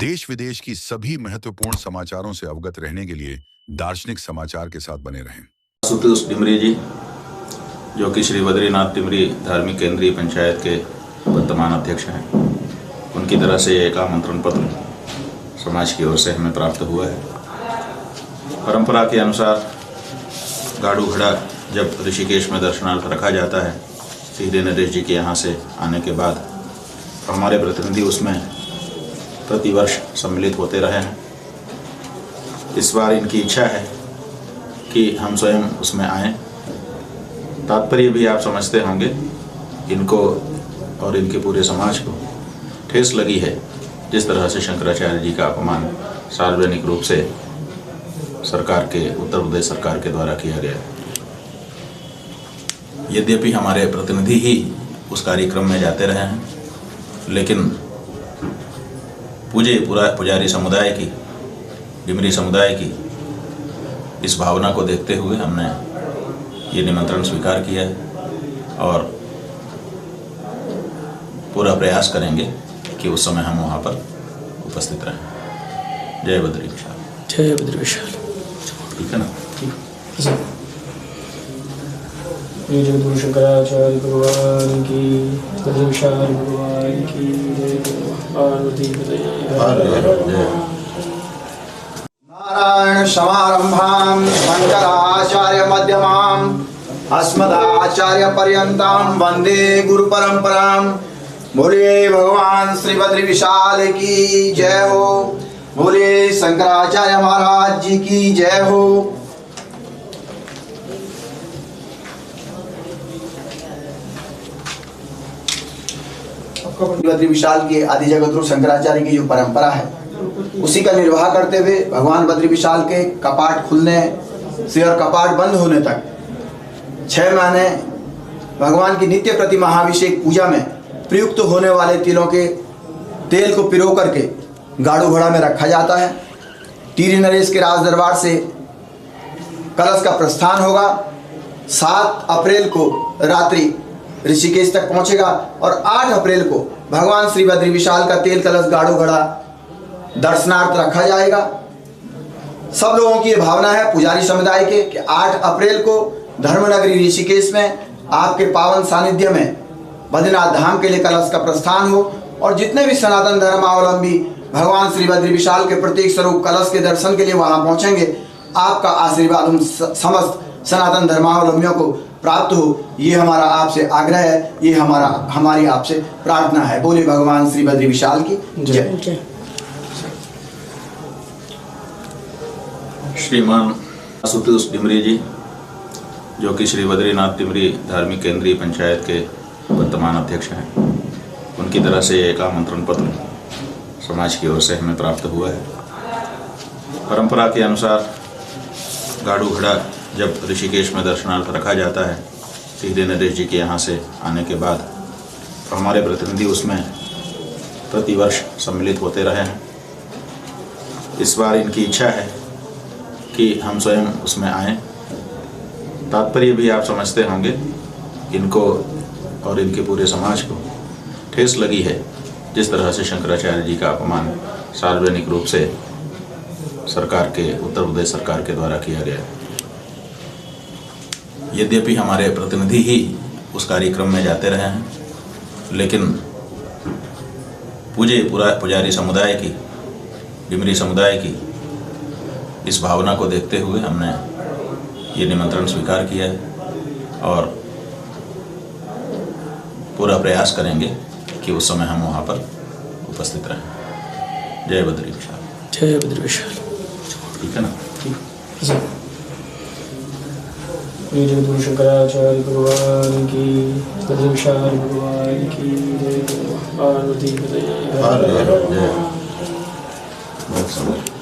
देश विदेश की सभी महत्वपूर्ण समाचारों से अवगत रहने के लिए दार्शनिक समाचार के साथ बने रहें। आशुतोष डिमरी जी, जो कि श्री बद्रीनाथ डिमरी धार्मिक केंद्रीय पंचायत के वर्तमान अध्यक्ष हैं, उनकी तरह से एक आमंत्रण पत्र समाज की ओर से हमें प्राप्त हुआ है। परंपरा के अनुसार गाड़ू घड़ा जब ऋषिकेश में दर्शनार्थ रखा जाता है, सीधे नरेश जी के यहाँ से आने के बाद हमारे प्रतिनिधि उसमें प्रतिवर्ष सम्मिलित होते रहे हैं। इस बार इनकी इच्छा है कि हम स्वयं उसमें आएँ। तात्पर्य भी आप समझते होंगे, इनको और इनके पूरे समाज को ठेस लगी है जिस तरह से शंकराचार्य जी का अपमान सार्वजनिक रूप से सरकार के, उत्तर प्रदेश सरकार के द्वारा किया गया। यद्यपि हमारे प्रतिनिधि ही उस कार्यक्रम में जाते रहे हैं, लेकिन पुजारी समुदाय की, डिमरी समुदाय की इस भावना को देखते हुए हमने ये निमंत्रण स्वीकार किया है और पूरा प्रयास करेंगे कि उस समय हम वहाँ पर उपस्थित रहें। जय बद्री विशाल। जय बद्री विशाल। ठीक है ना? ये जगद्गुरु शंकराचार्य भगवान की, बद्री विशाल भगवान की जय। पार्वती नारायण समारंभां शंकराचार्य मध्यमां अस्मदाचार्य पर्यन्तां वंदे गुरु परंपरां। बोलिए भगवान श्री बद्री विशाल की जय हो। बोलिए शंकराचार्य महाराज जी की जय हो। बद्री विशाल के आदि जगद्गुरु शंकराचार्य की जो परंपरा है, उसी का निर्वाह करते हुए भगवान बद्री विशाल के कपाट खुलने से और कपाट बंद होने तक 6 महीने भगवान की नित्य प्रति महाभिषेक पूजा में प्रयुक्त होने वाले तिलों के तेल को पिरो करके गाड़ू घड़ा में रखा जाता है। टिहरी नरेश के राज दरबार से कलश का प्रस्थान होगा। 7 अप्रैल को रात्रि ऋषिकेश तक पहुंचेगा और 8 अप्रैल को भगवान श्री बद्री विशाल का तेल कलश गाड़ू घड़ा दर्शनार्थ रखा जाएगा। सब लोगों की ये भावना है, पुजारी समुदाय के, कि 8 अप्रैल को धर्मनगरी ऋषिकेश में आपके पावन सानिध्य में बद्रीनाथ धाम के लिए कलश का प्रस्थान हो और जितने भी सनातन धर्मावलंबी भगवान श्री बद्री विशाल के प्रतीक स्वरूप कलश के दर्शन के लिए वहां पहुंचेंगे, आपका आशीर्वाद उन समस्त सनातन धर्मावलंबियों को प्राप्त हो, ये हमारा आपसे आग्रह है, ये हमारी आपसे प्रार्थना है। बोले भगवान श्री बद्री विशाल की जय। श्रीमान आशुतोष डिमरी जी, जो कि श्री बद्रीनाथ डिमरी धार्मिक केंद्रीय पंचायत के वर्तमान अध्यक्ष हैं, उनकी तरह से एक आमंत्रण पत्र समाज की ओर से हमें प्राप्त हुआ है। परंपरा के अनुसार गाड़ू घड़ा जब ऋषिकेश में दर्शनार्थ रखा जाता है, सीधे नरेश जी के यहाँ से आने के बाद हमारे प्रतिनिधि उसमें प्रतिवर्ष सम्मिलित होते रहे हैं। इस बार इनकी इच्छा है कि हम स्वयं उसमें आएँ। तात्पर्य भी आप समझते होंगे, इनको और इनके पूरे समाज को ठेस लगी है जिस तरह से शंकराचार्य जी का अपमान सार्वजनिक रूप से सरकार के, उत्तर प्रदेश सरकार के द्वारा किया गया। यद्यपि हमारे प्रतिनिधि ही उस कार्यक्रम में जाते रहे हैं, लेकिन पुजारी समुदाय की, डिमरी समुदाय की इस भावना को देखते हुए हमने ये निमंत्रण स्वीकार किया है और पूरा प्रयास करेंगे कि उस समय हम वहाँ पर उपस्थित रहें। जय बद्री विशाल। जय बद्री विशाल। ठीक है ना? ये जगद्गुरु शंकराचार्य भगवान की, बद्री विशाल भगवान की जय। पार्वती जय। बहुत सुंदर।